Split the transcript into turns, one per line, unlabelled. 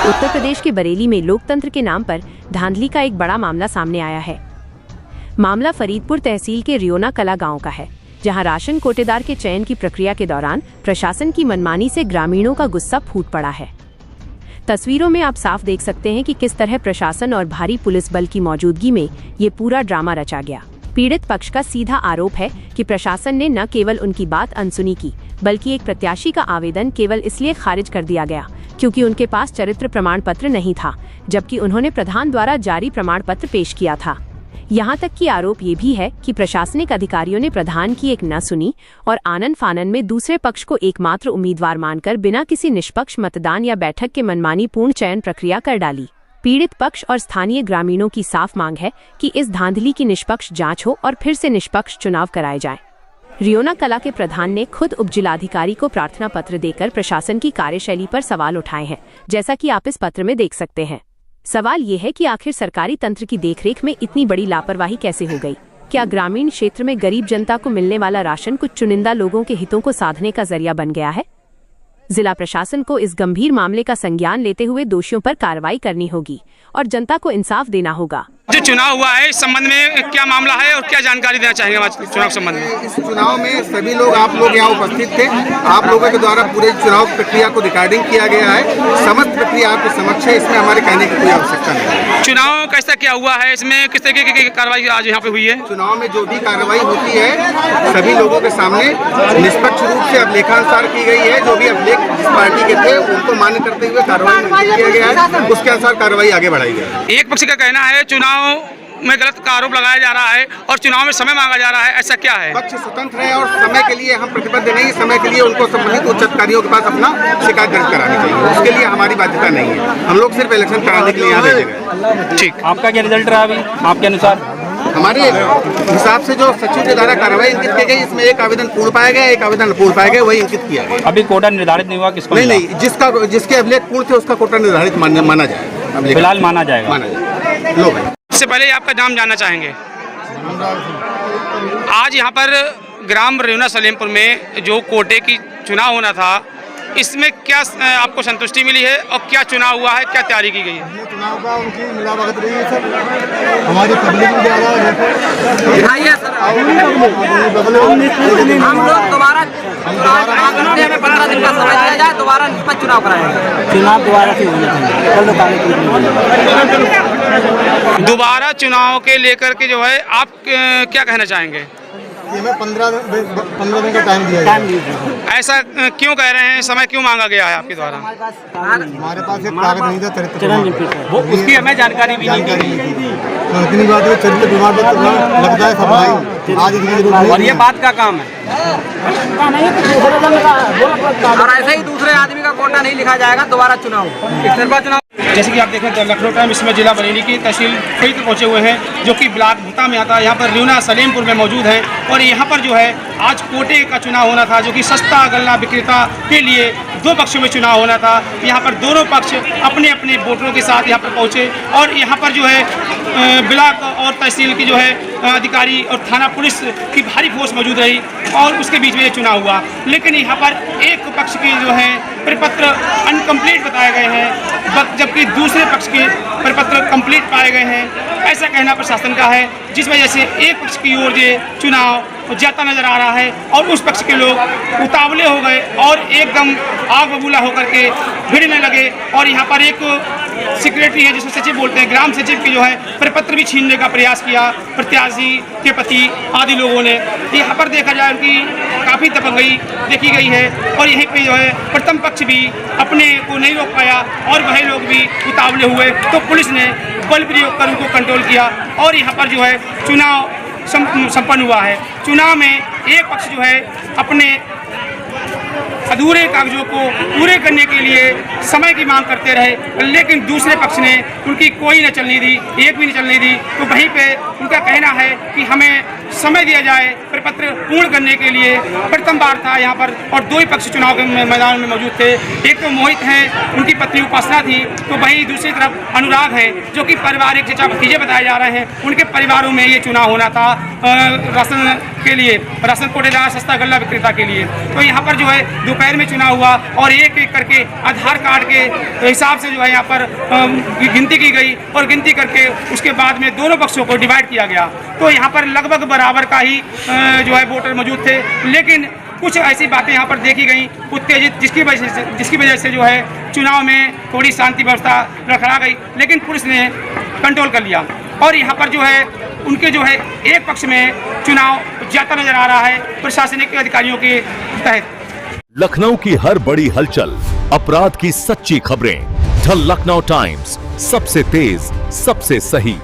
उत्तर प्रदेश के बरेली में लोकतंत्र के नाम पर धांधली का एक बड़ा मामला सामने आया है। मामला फरीदपुर तहसील के रियोना कला गांव का है, जहां राशन कोटेदार के चयन की प्रक्रिया के दौरान प्रशासन की मनमानी से ग्रामीणों का गुस्सा फूट पड़ा है। तस्वीरों में आप साफ देख सकते हैं कि किस तरह प्रशासन और भारी पुलिस बल की मौजूदगी में ये पूरा ड्रामा रचा गया। पीड़ित पक्ष का सीधा आरोप है कि प्रशासन ने न केवल उनकी बात अनसुनी की, बल्कि एक प्रत्याशी का आवेदन केवल इसलिए खारिज कर दिया गया क्योंकि उनके पास चरित्र प्रमाण पत्र नहीं था, जबकि उन्होंने प्रधान द्वारा जारी प्रमाण पत्र पेश किया था। यहाँ तक कि आरोप ये भी है कि प्रशासनिक अधिकारियों ने प्रधान की एक न सुनी और आनन फानन में दूसरे पक्ष को एकमात्र उम्मीदवार मानकर बिना किसी निष्पक्ष मतदान या बैठक के मनमानी पूर्ण चयन प्रक्रिया कर डाली। पीड़ित पक्ष और स्थानीय ग्रामीणों की साफ मांग है कि इस धांधली की निष्पक्ष जांच हो और फिर से निष्पक्ष चुनाव कराए जाएं। रियोना कला के प्रधान ने खुद उपजिलाधिकारी को प्रार्थना पत्र देकर प्रशासन की कार्यशैली पर सवाल उठाए हैं, जैसा कि आप इस पत्र में देख सकते हैं। सवाल ये है कि आखिर सरकारी तंत्र की देखरेख में इतनी बड़ी लापरवाही कैसे हो गई? क्या ग्रामीण क्षेत्र में गरीब जनता को मिलने वाला राशन कुछ चुनिंदा लोगों के हितों को साधने का जरिया बन गया है? जिला प्रशासन को इस गंभीर मामले का संज्ञान लेते हुए दोषियों पर कार्रवाई करनी होगी और जनता को इंसाफ देना होगा।
जो चुनाव हुआ है इस संबंध में क्या मामला है और क्या जानकारी देना चाहेंगे चुनाव संबंध में?
इस चुनाव में सभी लोग, आप लोग यहाँ उपस्थित थे। आप लोगों के द्वारा पूरे चुनाव प्रक्रिया को रिकॉर्डिंग किया गया है। समस्त प्रक्रिया आपके समक्ष है, इसमें हमारे कहने की कोई आवश्यकता नहीं है।
चुनाव कैसा क्या हुआ है, इसमें किस तरीके की कार्रवाई आज यहाँ पे हुई है?
चुनाव में जो भी कार्रवाई होती है सभी लोगों के सामने निष्पक्ष रूप से अभिलेखानुसार की गई है। जो भी अभिलेख जिस पार्टी के थे उनको मान्य करते हुए कार्रवाई किया गया है, उसके अनुसार कार्रवाई आगे बढ़ाई गई।
एक पक्ष का कहना है चुनाव में गलत का आरोप लगाया जा रहा है और चुनाव में समय मांगा जा रहा है, ऐसा क्या है?
पक्ष स्वतंत्र है और समय के लिए हम प्रतिबद्ध नहीं। समय के लिए उनको संबंधित उच्च अधिकारियों के पास अपना शिकायत दर्ज करानी चाहिए, उसके लिए हमारी बाध्यता नहीं है। हम लोग सिर्फ इलेक्शन कराने के लिए यहाँ भेजे गए।
ठीक,
आपका क्या रिजल्ट रहा अभी आपके अनुसार?
हमारे हिसाब से जो सचिव के द्वारा कार्रवाई इंकित की गई, इसमें एक आवेदन पूर्ण पाया गया, एक आवेदन अपूर्ण पाया गया, वही इंकित किया गया।
अभी कोटा निर्धारित नहीं हुआ किसको?
नहीं, जिसके अभिलेख पूर्ण थे उसका कोटा निर्धारित माना जाए,
फिलहाल माना जाएगा।
लो भाई,
इससे पहले आपका नाम जानना चाहेंगे। आज यहाँ पर ग्राम रियोना सलेमपुर में जो कोटे की चुनाव होना था, इसमें क्या आपको संतुष्टि मिली है और क्या चुनाव हुआ है, क्या तैयारी की गई है?
चुनाव का उनकी मिलावट रही है सर, हमारी पब्लिक भी ज़्यादा है सर।
हम लोग दोबारा 15 दिन का समय दिया जाए, दोबारा निष्पक्ष चुनाव कराएंगे।
चुनाव दोबारा से होना चाहिए।
दोबारा चुनाव के लेकर के जो है आप क्या कहना चाहेंगे?
हमें 15 दिन का टाइम दिया है।
ऐसा क्यों कह रहे हैं, समय क्यों मांगा गया है आपके द्वारा?
हमारे पास एक कागज नहीं था चरित्र,
वो उसकी हमें जानकारी भी नहीं थी।
तो इतनी बात है, चरित्र बीमार लगता है सब भाई, आज इतनी
और ये बात का काम है।
और ऐसे ही दूसरे आदमी का कोटा नहीं लिखा जाएगा। दोबारा चुनाव
जैसे कि आप देखें तो लखनऊ टाइम इसमें जिला बरेली की तहसील फरीदपुर पहुंचे हुए हैं, जो कि ब्लॉक भूता में आता है। यहाँ पर रियोना सलेमपुर में मौजूद है और यहाँ पर जो है आज कोटे का चुनाव होना था, जो कि सस्ता गल्ला विक्रेता के लिए दो पक्षों में चुनाव होना था। यहाँ पर दोनों पक्ष अपने अपने वोटरों के साथ यहाँ पर पहुँचे और यहाँ पर जो है ब्लॉक और तहसील की जो है अधिकारी और थाना पुलिस की भारी फोर्स मौजूद रही और उसके बीच में ये चुनाव हुआ। लेकिन यहाँ पर एक पक्ष के जो है प्रपत्र अनकम्प्लीट बताए गए हैं, जबकि दूसरे पक्ष के प्रपत्र कंप्लीट पाए गए हैं, ऐसा कहना प्रशासन का है। जिस वजह से एक पक्ष की ओर ये चुनाव जाता नजर आ रहा है और उस पक्ष के लोग उतावले हो गए और एकदम आग बबूला होकर के भिड़ने लगे। और यहाँ पर एक सेक्रेटरी है, जिसको सचिव बोलते हैं, ग्राम सचिव की जो है प्रपत्र भी छीनने का प्रयास किया प्रत्याशी के पति आदि लोगों ने। यहाँ पर देखा जाए उनकी काफ़ी दबंगई देखी गई है और यहीं पे जो है प्रथम पक्ष भी अपने को नहीं रोक पाया और वह लोग भी उतावले हुए, तो पुलिस ने बल प्रयोग कर उनको कंट्रोल किया और यहाँ पर जो है चुनाव संपन्न हुआ है। चुनाव में एक पक्ष जो है अपने अधूरे कागजों को पूरे करने के लिए समय की मांग करते रहे, लेकिन दूसरे पक्ष ने उनकी कोई न चलने दी, एक भी नहीं चलने दी। तो वहीं पे उनका कहना है कि हमें समय दिया जाए प्रपत्र पूर्ण करने के लिए। प्रथम बार था यहाँ पर और दो ही पक्ष चुनाव के मैदान में मौजूद थे। एक तो मोहित हैं, उनकी पत्नी उपासना थी, तो वहीं दूसरी तरफ अनुराग है जो कि पारिवारिक चचा भतीजे बताए जा रहे हैं। उनके परिवारों में ये चुनाव होना था राशन के लिए, राशन कोटेदार सस्ता गल्ला विक्रेता के लिए। तो यहाँ पर जो है दोपहर में चुनाव हुआ और एक एक करके आधार कार्ड के हिसाब से जो है यहाँ पर गिनती की गई और गिनती करके उसके बाद में दोनों पक्षों को डिवाइड किया गया। तो यहाँ पर लगभग बराबर का ही जो है वोटर मौजूद थे, लेकिन कुछ ऐसी बातें यहाँ पर देखी गई उत्तेजित, जिसकी वजह से जो है चुनाव में थोड़ी शांति व्यवस्था लड़खड़ा गई, लेकिन पुलिस ने कंट्रोल कर लिया और यहाँ पर जो है उनके जो है एक पक्ष में चुनाव जाता नजर आ रहा है प्रशासनिक अधिकारियों के तहत।
लखनऊ की हर बड़ी हलचल, अपराध की सच्ची खबरें, द लखनऊ टाइम्स, सबसे तेज, सबसे सही।